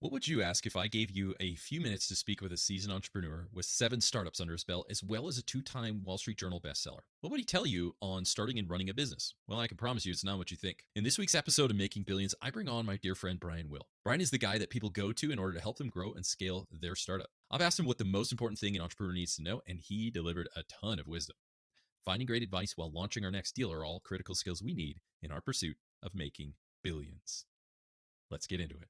What would you ask if I gave you a few minutes to speak with a seasoned entrepreneur with 7 startups under his belt, as well as a 2-time Wall Street Journal bestseller? What would he tell you on starting and running a business? Well, I can promise you it's not what you think. In this week's episode of Making Billions, I bring on my dear friend Brian Will. Brian is the guy that people go to in order to help them grow and scale their startup. I've asked him what the most important thing an entrepreneur needs to know, and he delivered a ton of wisdom. Finding great advice while launching our next deal are all critical skills we need in our pursuit of making billions. Let's get into it.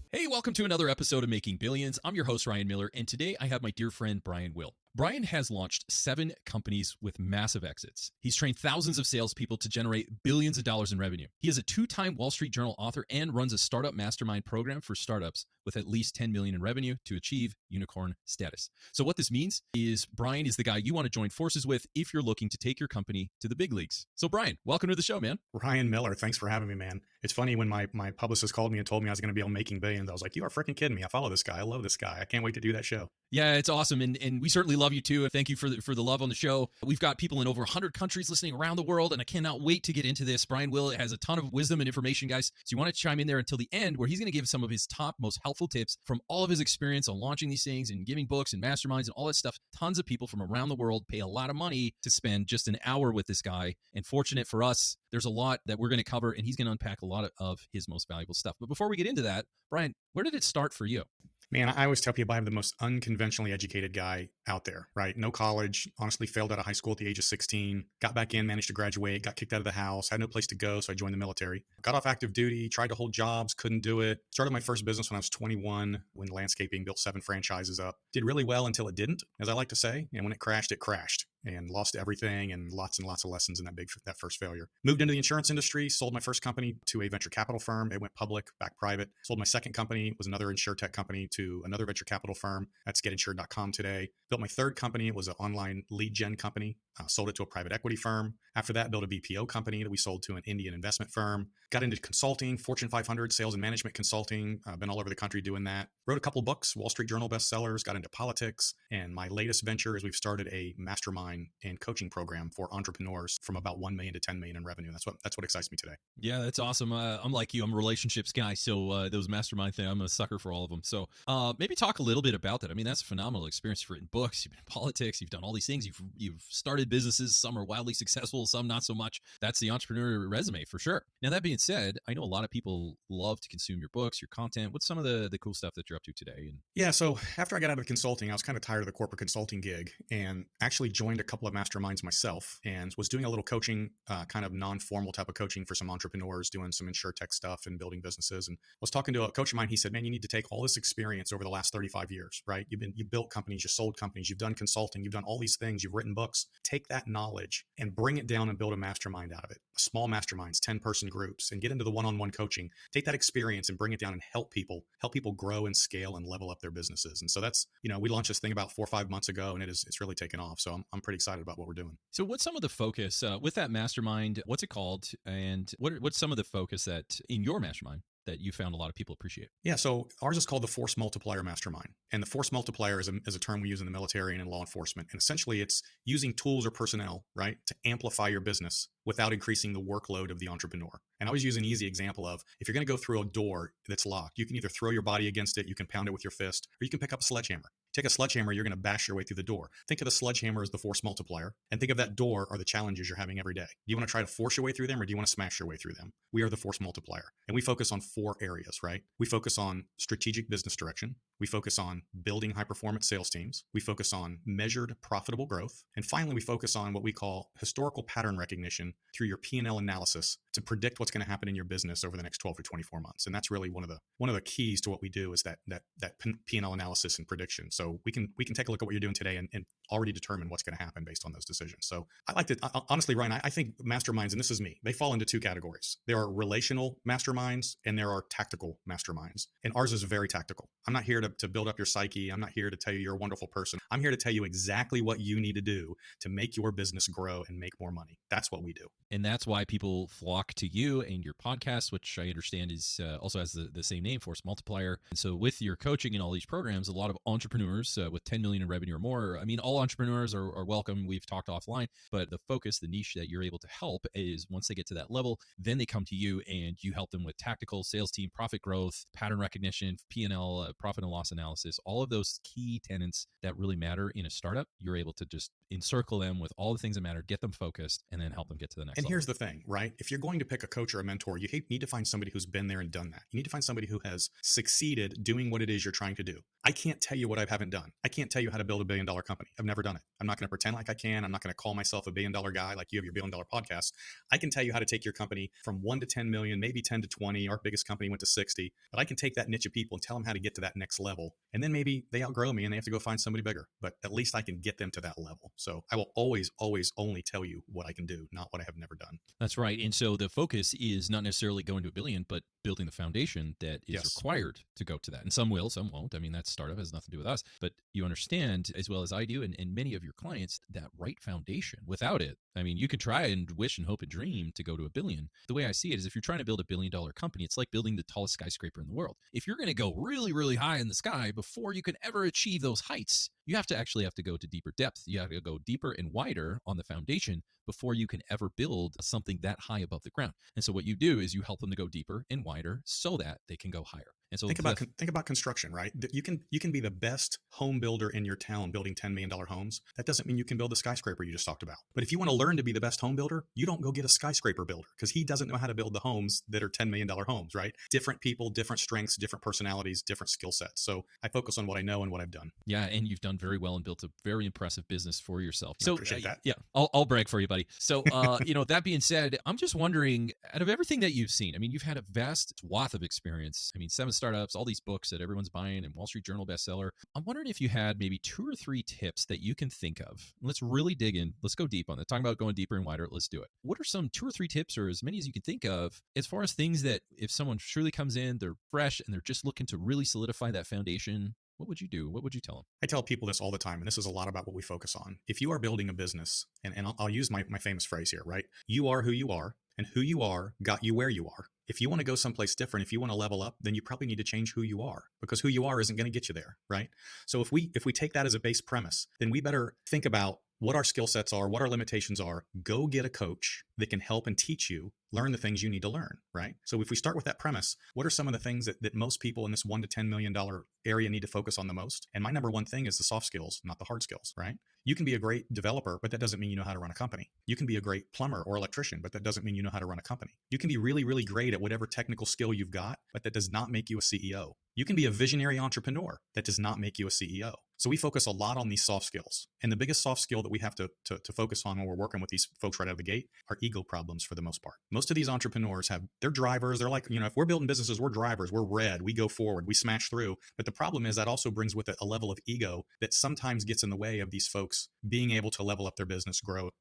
Hey, welcome to another episode of Making Billions. I'm your host, Ryan Miller, and today I have my dear friend, Brian Will. Brian has launched 7 companies with massive exits. He's trained thousands of salespeople to generate billions of dollars in revenue. He is a 2-time Wall Street Journal author and runs a startup mastermind program for startups with at least 10 million in revenue to achieve unicorn status. So what this means is Brian is the guy you want to join forces with if you're looking to take your company to the big leagues. So Brian, welcome to the show, man. Ryan Miller, thanks for having me, man. It's funny when my publicist called me and told me I was going to be on Making Billions, I was like, you are freaking kidding me. I follow this guy. I love this guy. I can't wait to do that show. Yeah, it's awesome. And we certainly love you too. Thank you for the love on the show. We've got people in over 100 countries listening around the world, and I cannot wait to get into this. Brian Will has a ton of wisdom and information, guys. So you want to chime in there until the end where he's going to give some of his top, most helpful tips from all of his experience on launching these things and giving books and masterminds and all that stuff. Tons of people from around the world pay a lot of money to spend just an hour with this guy. And fortunate for us, there's a lot that we're going to cover, and he's going to unpack a lot of his most valuable stuff. But before we get into that, Brian, where did it start for you? Man, I always tell people I'm the most unconventionally educated guy out there, right? No college, honestly failed out of high school at the age of 16, got back in, managed to graduate, got kicked out of the house, had no place to go, so I joined the military. Got off active duty, tried to hold jobs, couldn't do it. Started my first business when I was 21, when landscaping, built 7 franchises up. Did really well until it didn't, as I like to say, and when it crashed and lost everything and lots of lessons in that first failure. Moved into the insurance industry, sold my first company to a venture capital firm. It went public, back private. Sold my second company, was another insurtech company, to another venture capital firm. That's getinsured.com today. Built my third company. It was an online lead gen company. Sold it to a private equity firm. After that, built a BPO company that we sold to an Indian investment firm. Got into consulting, Fortune 500 sales and management consulting. Been all over the country doing that. Wrote a couple books, Wall Street Journal bestsellers, got into politics. And my latest venture is we've started a mastermind and coaching program for entrepreneurs from about 1 million to 10 million in revenue. That's what excites me today. Yeah, that's awesome. I'm like you. I'm a relationships guy. So those mastermind thing, I'm a sucker for all of them. So maybe talk a little bit about that. I mean, that's a phenomenal experience. You've written books, you've been in politics, you've done all these things. You've started businesses. Some are wildly successful, some not so much. That's the entrepreneur resume for sure. Now, that being said, I know a lot of people love to consume your books, your content. What's some of the cool stuff that you're up to today? Yeah, so after I got out of consulting, I was kind of tired of the corporate consulting gig and actually joined a couple of masterminds myself and was doing a little coaching, kind of non-formal type of coaching for some entrepreneurs, doing some insurtech stuff and building businesses. And I was talking to a coach of mine. He said, man, you need to take all this experience over the last 35 years, right? You built companies, you sold companies, you've done consulting, you've done all these things, you've written books. Take that knowledge and bring it down and build a mastermind out of it. Small masterminds, 10-person groups, and get into the one-on-one coaching. Take that experience and bring it down and help people grow and scale and level up their businesses. And so that's, we launched this thing about 4 or 5 months ago, and it's really taken off. So I'm pretty excited about what we're doing. So what's some of the focus with that mastermind? What's it called? And what's some of the focus that in your mastermind that you found a lot of people appreciate? Yeah, so ours is called the Force Multiplier Mastermind. And the Force Multiplier is a term we use in the military and in law enforcement. And essentially it's using tools or personnel, right, to amplify your business without increasing the workload of the entrepreneur. And I always use an easy example of, if you're going to go through a door that's locked, you can either throw your body against it, you can pound it with your fist, or you can pick up a sledgehammer. Take a sledgehammer, you're going to bash your way through the door. Think of the sledgehammer as the force multiplier, and think of that door are the challenges you're having every day. Do you want to try to force your way through them, or do you want to smash your way through them? We are the force multiplier, and we focus on 4 areas, right? We focus on strategic business direction. We focus on building high-performance sales teams. We focus on measured, profitable growth. And finally, we focus on what we call historical pattern recognition through your P&L analysis to predict what's going to happen in your business over the next 12 to 24 months. And that's really one of the keys to what we do is that P&L analysis and prediction. So So we can take a look at what you're doing today and already determine what's going to happen based on those decisions. So I like to honestly, Ryan, I think masterminds, and this is me, they fall into two categories. There are relational masterminds and there are tactical masterminds. And ours is very tactical. I'm not here to build up your psyche. I'm not here to tell you you're a wonderful person. I'm here to tell you exactly what you need to do to make your business grow and make more money. That's what we do. And that's why people flock to you and your podcast, which I understand is also has the same name, Force Multiplier. And so with your coaching and all these programs, a lot of entrepreneurs with 10 million in revenue or more, I mean, all entrepreneurs are welcome. We've talked offline, but the focus, the niche that you're able to help is once they get to that level, then they come to you and you help them with tactical sales team, profit growth, pattern recognition, P&L, profit and loss analysis, all of those key tenets that really matter in a startup. You're able to just encircle them with all the things that matter, get them focused, and then help them get to the next And level. here's the thing, right? If you're going to pick a coach or a mentor, you need to find somebody who's been there and done that. You need to find somebody who has succeeded doing what it is you're trying to do. I can't tell you what I haven't done. I can't tell you how to build $1 billion company. I've never done it. I'm not going to pretend like I can. I'm not going to call myself a $1 billion guy like you have your $1 billion podcast. I can tell you how to take your company from 1 to 10 million, maybe 10 to 20. Our biggest company went to 60. But I can take that niche of people and tell them how to get to that next level. And then maybe they outgrow me and they have to go find somebody bigger. But at least I can get them to that level. So I will always only tell you what I can do, not what I have never done. That's right. And so the focus is not necessarily going to $1 billion, but building the foundation that is required to go to that. And some will, some won't. I mean, that startup has nothing to do with us, but you understand as well as I do, and many of your clients, that right foundation. Without it, I mean, you can try and wish and hope and dream to go to $1 billion. The way I see it is if you're trying to build $1 billion company, it's like building the tallest skyscraper in the world. If you're going to go really, really high in the sky before you can ever achieve those heights, you have to go to deeper depth. You have to go deeper and wider on the foundation before you can ever build something that high above the ground. And so what you do is you help them to go deeper and wider so that they can go higher. And so think about construction, right? You can be the best home builder in your town building $10 million homes. That doesn't mean you can build the skyscraper you just talked about. But if you want to learn to be the best home builder, you don't go get a skyscraper builder because he doesn't know how to build the homes that are $10 million homes, right? Different people, different strengths, different personalities, different skill sets. So I focus on what I know and what I've done. Yeah, and you've done very well and built a very impressive business for yourself. So I appreciate that. Yeah, I'll brag for you, buddy. So, that being said, I'm just wondering, out of everything that you've seen, I mean, you've had a vast swath of experience. I mean, 7 startups, all these books that everyone's buying, and Wall Street Journal bestseller. I'm wondering if you had maybe 2 or 3 tips that you can think of. Let's really dig in. Let's go deep on it. Talking about going deeper and wider. Let's do it. What are some 2 or 3 tips, or as many as you can think of, as far as things that if someone truly comes in, they're fresh and they're just looking to really solidify that foundation, what would you do? What would you tell them? I tell people this all the time, and this is a lot about what we focus on. If you are building a business, and I'll use my famous phrase here, right? You are who you are, and who you are got you where you are. If you want to go someplace different, if you want to level up, then you probably need to change who you are, because who you are isn't going to get you there, right? So if we take that as a base premise, then we better think about what our skill sets are, what our limitations are. Go get a coach that can help and teach you, learn the things you need to learn, right? So if we start with that premise, what are some of the things that most people in this $1 to $10 million area need to focus on the most? And my number one thing is the soft skills, not the hard skills, right? You can be a great developer, but that doesn't mean you know how to run a company. You can be a great plumber or electrician, but that doesn't mean you know how to run a company. You can be really, really great at whatever technical skill you've got, but that does not make you a CEO. You can be a visionary entrepreneur. That does not make you a CEO. So we focus a lot on these soft skills. And the biggest soft skill that we have to focus on when we're working with these folks right out of the gate are ego problems for the most part. Most of these entrepreneurs they're drivers. They're like, if we're building businesses, we're drivers, we're red, we go forward, we smash through. But the problem is that also brings with it a level of ego that sometimes gets in the way of these folks being able to level up their business, grow,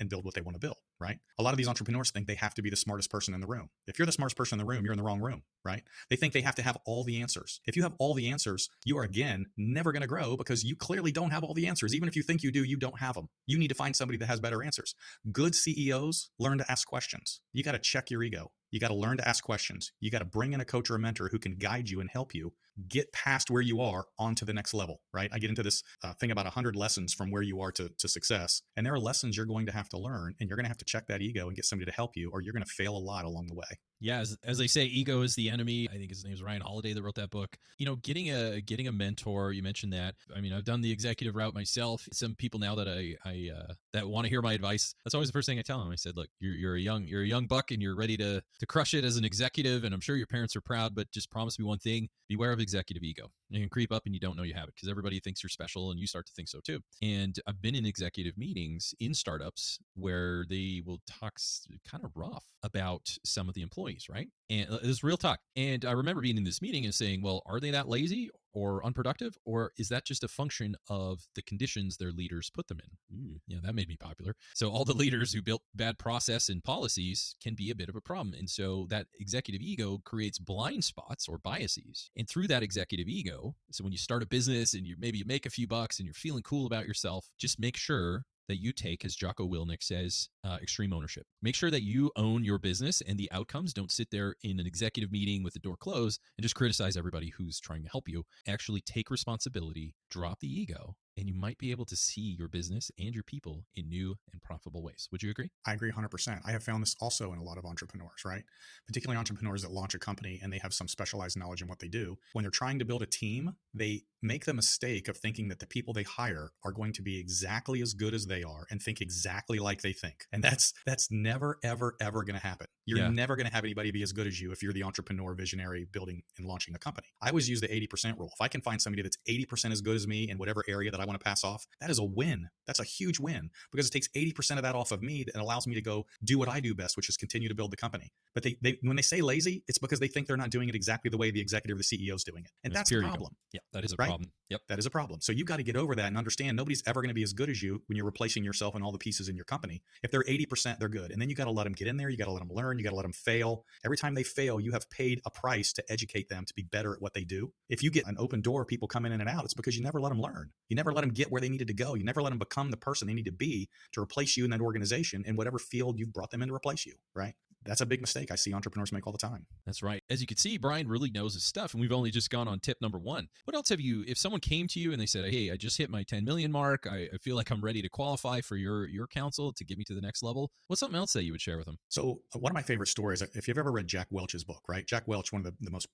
and build what they want to build, right? A lot of these entrepreneurs think they have to be the smartest person in the room. If you're the smartest person in the room, you're in the wrong room, right? They think they have to have all the answers. If you have all the answers, you are, again, never going to grow because you clearly don't have all the answers. Even if you think you do, you don't have them. You need to find somebody that has better answers. Good CEOs learn to ask questions. You got to check your ego. You got to learn to ask questions. You got to bring in a coach or a mentor who can guide you and help you get past where you are onto the next level, right? I get into this thing about 100 lessons from where you are to success. And there are lessons you're going to have to learn, and you're going to have to check that ego and get somebody to help you, or you're going to fail a lot along the way. Yeah, as they say, ego is the enemy. I think his name is Ryan Holiday that wrote that book. Getting a mentor. You mentioned that. I mean, I've done the executive route myself. Some people now that I that want to hear my advice, that's always the first thing I tell them. I said, look, you're a young buck, and you're ready to crush it as an executive. And I'm sure your parents are proud, but just promise me one thing: beware of executive ego. You can creep up and you don't know you have it because everybody thinks you're special, and you start to think so too. And I've been in executive meetings in startups where they will talk kind of rough about some of the employees, right? And it's real talk. And I remember being in this meeting and saying, well, are they that lazy? or unproductive? Or is that just a function of the conditions their leaders put them in? That made me popular. So all the leaders who built bad process and policies can be a bit of a problem. And so that executive ego creates blind spots or biases. And through that executive ego, so when you start a business and you make a few bucks and you're feeling cool about yourself, just make sure that you take, as Jocko Willink says, extreme ownership. Make sure that you own your business and the outcomes. Don't sit there in an executive meeting with the door closed and just criticize everybody who's trying to help you. Actually take responsibility, drop the ego, and you might be able to see your business and your people in new and profitable ways. Would you agree? I agree 100%. I have found this also in a lot of entrepreneurs, right? Particularly entrepreneurs that launch a company and they have some specialized knowledge in what they do. When they're trying to build a team, they make the mistake of thinking that the people they hire are going to be exactly as good as they are and think exactly like they think. And that's never, ever, ever going to happen. You're never going to have anybody be as good as you if you're the entrepreneur visionary building and launching a company. I always use the 80% rule. If I can find somebody that's 80% as good as me in whatever area that I want to pass off, that is a win. That's a huge win because it takes 80% of that off of me and allows me to go do what I do best, which is continue to build the company. But they when they say lazy, it's because they think they're not doing it exactly the way the executive or the CEO is doing it. And that's a problem. Yeah, that is a right? problem. Yep. That is a problem. So you've got to get over that and understand nobody's ever going to be as good as you when you're replacing yourself and all the pieces in your company. If they're 80%, they're good. And then you got to let them get in there. You got to let them learn. You got to let them fail. Every time they fail, you have paid a price to educate them to be better at what they do. If you get an open door, people come in and out, it's because you never let them learn. You never let them get where they needed to go. You never let them become the person they need to be to replace you in that organization in whatever field you've brought them in to replace you, right? That's a big mistake I see entrepreneurs make all the time. That's right. As you can see, Brian really knows his stuff, and we've only just gone on tip number 1. What else have you, if someone came to you and they said, hey, I just hit my 10 million mark, I feel like I'm ready to qualify for your counsel to get me to the next level, what's something else that you would share with them? So one of my favorite stories, if you've ever read Jack Welch's book, right? Jack Welch, one of the most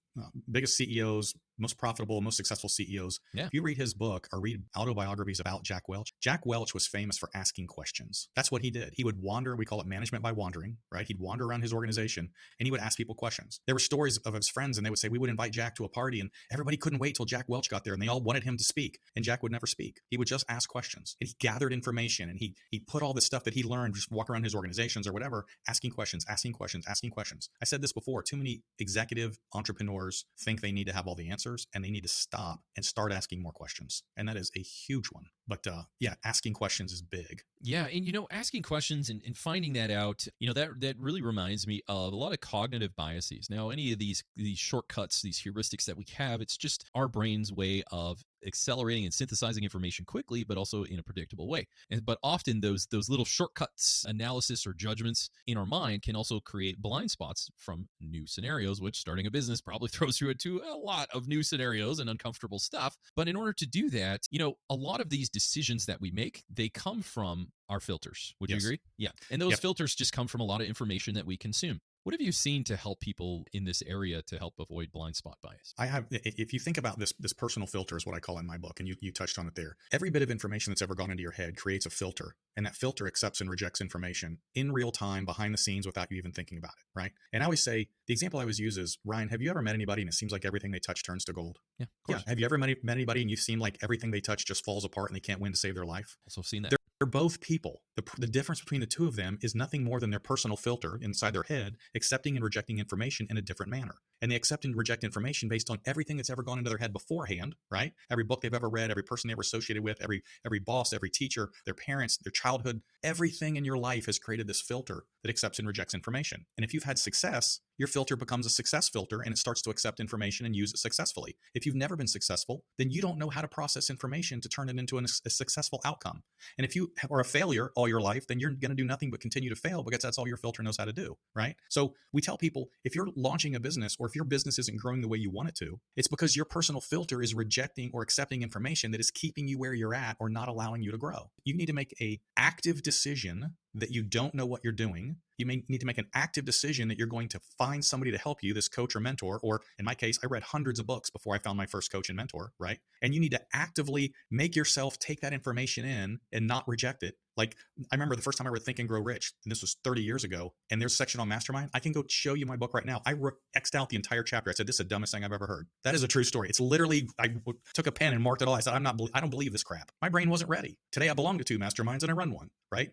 biggest CEOs, most profitable, most successful CEOs. Yeah. If you read his book or read autobiographies about Jack Welch was famous for asking questions. That's what he did. He would wander, we call it management by wandering, right? He'd wander around his organization and he would ask people questions. There were stories of his friends and they would say, we would invite Jack to a party and everybody couldn't wait till Jack Welch got there and they all wanted him to speak and Jack would never speak. He would just ask questions and he gathered information and he put all the stuff that he learned, just walk around his organizations or whatever, asking questions. I said this before, too many executive entrepreneurs think they need to have all the answers and they need to stop and start asking more questions. And that is a huge one. But asking questions is big. Yeah. And, asking questions and finding that out, that really reminds me of a lot of cognitive biases. Now, any of these shortcuts, these heuristics that we have, it's just our brain's way of accelerating and synthesizing information quickly, but also in a predictable way. But often those little shortcuts, analysis or judgments in our mind can also create blind spots from new scenarios, which starting a business probably throws you into a lot of new scenarios and uncomfortable stuff. But in order to do that, a lot of these decisions that we make, they come from our filters. Would you agree? Yeah. And those filters just come from a lot of information that we consume. What have you seen to help people in this area to help avoid blind spot bias? If you think about this personal filter is what I call in my book, and you touched on it there. Every bit of information that's ever gone into your head creates a filter, and that filter accepts and rejects information in real time, behind the scenes, without you even thinking about it, right? And I always say, the example I always use is, Ryan, have you ever met anybody and it seems like everything they touch turns to gold? Yeah, of course. Yeah. Have you ever met anybody and you've seen like everything they touch just falls apart and they can't win to save their life? Also seen that. They're both people. The difference between the two of them is nothing more than their personal filter inside their head, accepting and rejecting information in a different manner. And they accept and reject information based on everything that's ever gone into their head beforehand, right? Every book they've ever read, every person they ever associated with, every boss, every teacher, their parents, their childhood, everything in your life has created this filter that accepts and rejects information. And if you've had success, your filter becomes a success filter and it starts to accept information and use it successfully. If you've never been successful, then you don't know how to process information to turn it into a successful outcome. And if you are a failure all your life, then you're going to do nothing but continue to fail because that's all your filter knows how to do, right? So we tell people, if you're launching a business or if your business isn't growing the way you want it to, it's because your personal filter is rejecting or accepting information that is keeping you where you're at or not allowing you to grow. You need to make an active decision that you don't know what you're doing. You may need to make an active decision that you're going to find somebody to help you, this coach or mentor, or in my case, I read hundreds of books before I found my first coach and mentor, right? And you need to actively make yourself take that information in and not reject it. Like, I remember the first time I read Think and Grow Rich, and this was 30 years ago, and there's a section on mastermind. I can go show you my book right now. I X'd out the entire chapter. I said, this is the dumbest thing I've ever heard. That is a true story. It's literally, I took a pen and marked it all. I said, I don't believe this crap. My brain wasn't ready. Today I belong to 2 masterminds and I run one, right?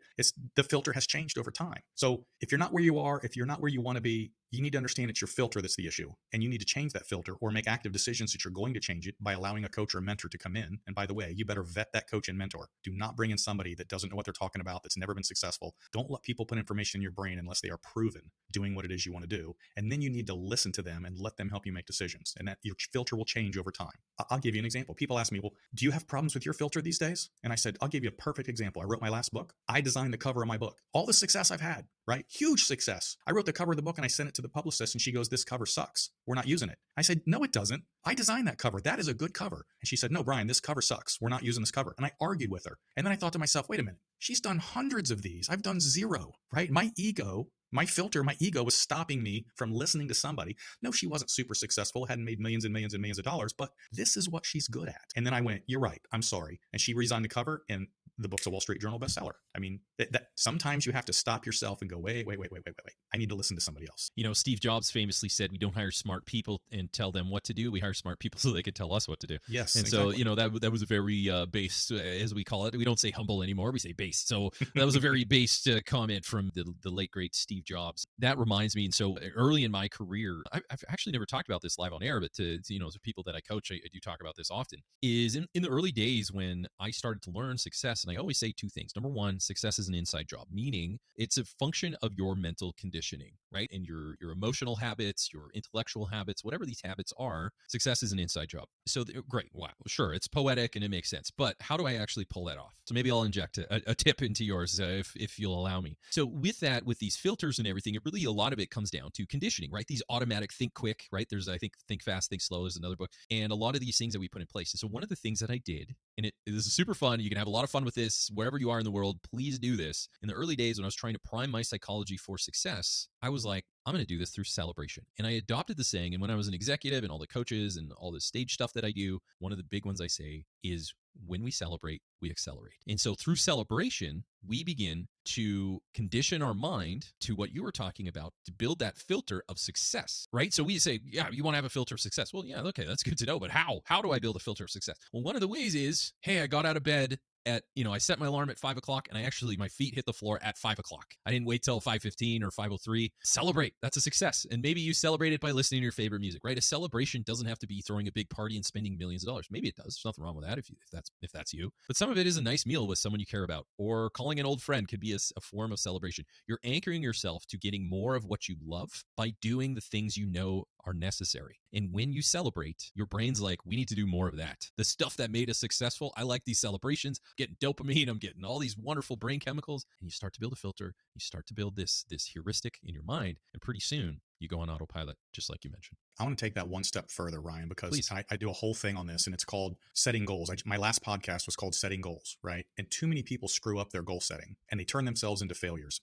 The filter has changed over time. So if you're not where you are, if you're not where you want to be, you need to understand it's your filter that's the issue. And you need to change that filter or make active decisions that you're going to change it by allowing a coach or a mentor to come in. And by the way, you better vet that coach and mentor. Do not bring in somebody that doesn't know what they're talking about, that's never been successful. Don't let people put information in your brain unless they are proven doing what it is you want to do. And then you need to listen to them and let them help you make decisions. And that your filter will change over time. I'll give you an example. People ask me, well, do you have problems with your filter these days? And I said, I'll give you a perfect example. I wrote my last book. I designed the cover of my book. All the success I've had, right? Huge success. I wrote the cover of the book and I sent it to the publicist and she goes, this cover sucks. We're not using it. I said, no, it doesn't. I designed that cover. That is a good cover. And she said, no, Brian, this cover sucks. We're not using this cover. And I argued with her. And then I thought to myself, wait a minute. She's done hundreds of these. I've done zero, right? My ego, my filter, my ego was stopping me from listening to somebody. No, she wasn't super successful, hadn't made millions and millions and millions of dollars, but this is what she's good at. And then I went, you're right. I'm sorry. And she redesigned the cover and the book's a Wall Street Journal bestseller. I mean, that sometimes you have to stop yourself and go, wait. I need to listen to somebody else. You know, Steve Jobs famously said, we don't hire smart people and tell them what to do. We hire smart people so they can tell us what to do. Yes. And exactly. so, you know, that was a very base, as we call it. We don't say humble anymore. We say base. So that was a very based comment from the late, great Steve Jobs. That reminds me. And so early in my career, I've actually never talked about this live on air, but to people that I coach, I do talk about this often, is in the early days when I started to learn success. And I always say two things. Number one, success is an inside job, meaning it's a function of your mental conditioning, right? And your emotional habits, your intellectual habits, whatever these habits are, success is an inside job. So great. Wow. Sure. It's poetic and it makes sense, but how do I actually pull that off? So maybe I'll inject a tip into yours if you'll allow me. So with that, with these filters and everything, it really, a lot of it comes down to conditioning, right? These automatic think quick, right? There's, I think, think fast, think slow is another book. And a lot of these things that we put in place. And so one of the things that I did, and this is super fun. You can have a lot of fun with this wherever you are in the world. Please do this. In the early days when I was trying to prime my psychology for success, I was like, I'm going to do this through celebration. And I adopted the saying. And when I was an executive and all the coaches and all the stage stuff that I do, one of the big ones I say is, when we celebrate, we accelerate. And so through celebration, we begin to condition our mind to what you were talking about, to build that filter of success, right? So we say, yeah, you want to have a filter of success. Well, yeah, okay, that's good to know. But how? How do I build a filter of success? Well, one of the ways is, hey, I got out of bed at, I set my alarm at 5 o'clock and my feet hit the floor at 5 o'clock. I didn't wait till 5:15 or 5:03. Celebrate. That's a success. And maybe you celebrate it by listening to your favorite music, right? A celebration doesn't have to be throwing a big party and spending millions of dollars. Maybe it does. There's nothing wrong with that if that's you. But some of it is a nice meal with someone you care about, or calling an old friend could be a form of celebration. You're anchoring yourself to getting more of what you love by doing the things you know are necessary. And when you celebrate, your brain's like, we need to do more of that. The stuff that made us successful, I like these celebrations. I'm getting dopamine, I'm getting all these wonderful brain chemicals. And you start to build a filter. You start to build this heuristic in your mind. And pretty soon you go on autopilot, just like you mentioned. I want to take that one step further, Ryan, because I do a whole thing on this, and it's called setting goals. My last podcast was called Setting Goals, right? And too many people screw up their goal setting, and they turn themselves into failures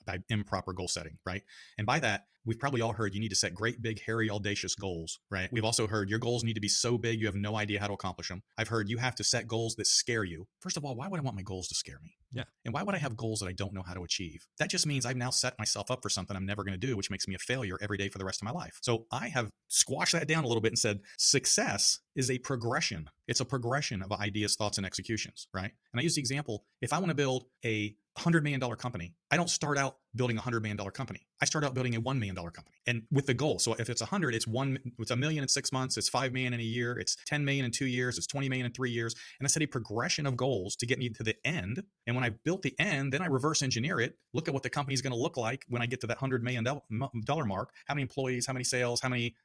by improper goal setting, right? And by that, we've probably all heard you need to set great, big, hairy, audacious goals, right? We've also heard your goals need to be so big you have no idea how to accomplish them. I've heard you have to set goals that scare you. First of all, why would I want my goals to scare me? Yeah. And why would I have goals that I don't know how to achieve? That just means I've now set myself up for something I'm never going to do, which makes me a failure every day for the rest of my life. So I have squashed that down a little bit and said, success is a progression. It's a progression of ideas, thoughts, and executions, right? And I use the example, if I want to build a $100 million company, I don't start out building a $100 million company. I start out building a $1 million company, and with the goal. So if it's 100, it's $1 million in 6 months, it's 5 million in a year, it's 10 million in 2 years, it's 20 million in 3 years. And I set a progression of goals to get me to the end. And when I built the end, then I reverse engineer it. Look at what the company is going to look like when I get to that $100 million mark. How many employees, how many sales, how many,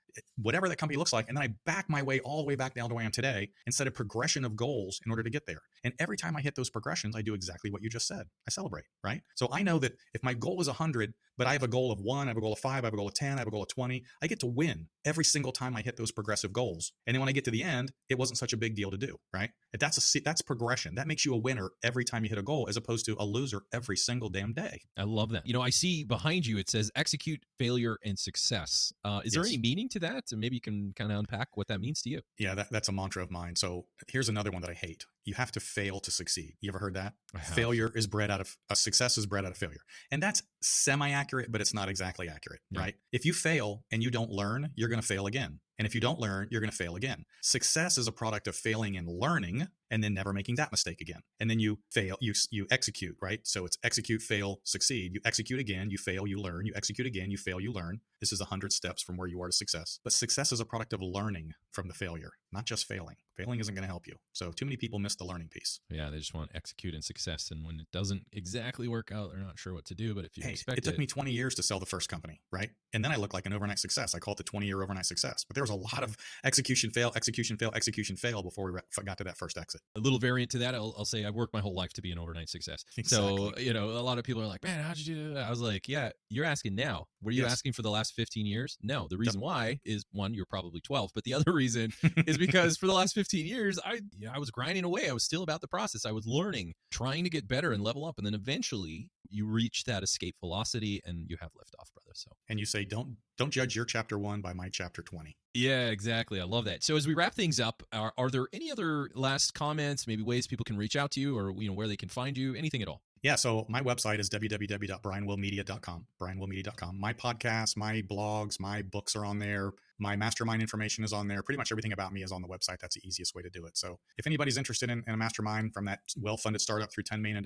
whatever that company looks like. And then I back my way all the way back down to where I am today and set a progression of goals in order to get there. And every time I hit those progressions, I do exactly what you just said. I celebrate, right? So I know that if my goal is 100, but I have a goal of 1, I have a goal of 5, I have a goal of 10, I have a goal of 20, I get to win every single time I hit those progressive goals. And then when I get to the end, it wasn't such a big deal to do, right? That's progression. That makes you a winner every time you hit a goal, as opposed to a loser every single damn day. I love that. I see behind you, it says execute, failure, and success. Is there any meaning to that? And maybe you can kind of unpack what that means to you. Yeah, that's a mantra of mine. So here's another one that I hate. You have to fail to succeed. You ever heard that? Failure is bred out of success is bred out of failure. And that's semi-accurate, but it's not exactly accurate, right? If you fail and you don't learn, you're going to fail again. And if you don't learn, you're going to fail again. Success is a product of failing and learning and then never making that mistake again. And then you fail, you execute, right? So it's execute, fail, succeed. You execute again, you fail, you learn. You execute again, you fail, you learn. This is 100 steps from where you are to success. But success is a product of learning from the failure, not just failing. Failing isn't going to help you. So too many people miss the learning piece. Yeah, they just want to execute and success. And when it doesn't exactly work out, they're not sure what to do. But if you expect it took me 20 years to sell the first company, right? And then I looked like an overnight success. I call it the 20-year overnight success. But there was a lot of execution, fail, execution, fail, execution, fail before we got to that first exit. A little variant to that, I'll say I worked my whole life to be an overnight success. Exactly. So, a lot of people are like, man, how'd you do that? I was like, yeah, you're asking now. Were you asking for the last 15 years? No. The reason why is, one, you're probably 12. But the other reason is because for the last 15 years, I was grinding away. I was still about the process. I was learning, trying to get better and level up. And then eventually you reach that escape velocity and you have liftoff, brother. So, and you say, don't judge your chapter 1 by my chapter 20. Yeah, exactly. I love that. So as we wrap things up, are there any other last comments, maybe ways people can reach out to you or where they can find you, anything at all? Yeah, so my website is www.brianwillmedia.com, brianwillmedia.com. My podcast, my blogs, my books are on there. My mastermind information is on there. Pretty much everything about me is on the website. That's the easiest way to do it. So if anybody's interested in a mastermind from that well-funded startup through $10 million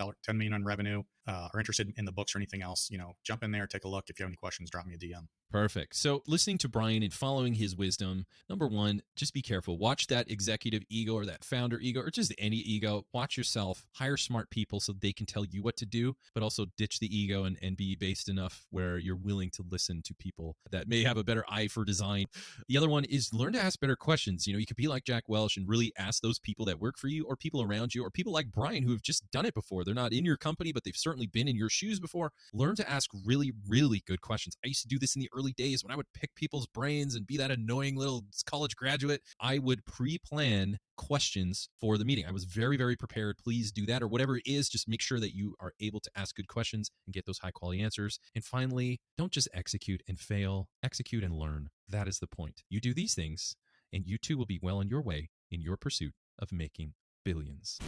in revenue, or interested in the books or anything else, jump in there, take a look. If you have any questions, drop me a DM. Perfect. So listening to Brian and following his wisdom, number one, just be careful. Watch that executive ego or that founder ego or just any ego. Watch yourself. Hire smart people so they can tell you what to do, but also ditch the ego and be based enough where you're willing to listen to people that may have a better eye for design. The other one is learn to ask better questions. You could be like Jack Welch and really ask those people that work for you or people around you or people like Brian who have just done it before. They're not in your company, but they've certainly been in your shoes before. Learn to ask really, really good questions. I used to do this in the early days when I would pick people's brains and be that annoying little college graduate. I would pre-plan questions for the meeting. I was very, very prepared. Please do that, or whatever it is. Just make sure that you are able to ask good questions and get those high quality answers. And finally, don't just execute and fail, execute and learn. That is the point. You do these things and you too will be well on your way in your pursuit of making billions.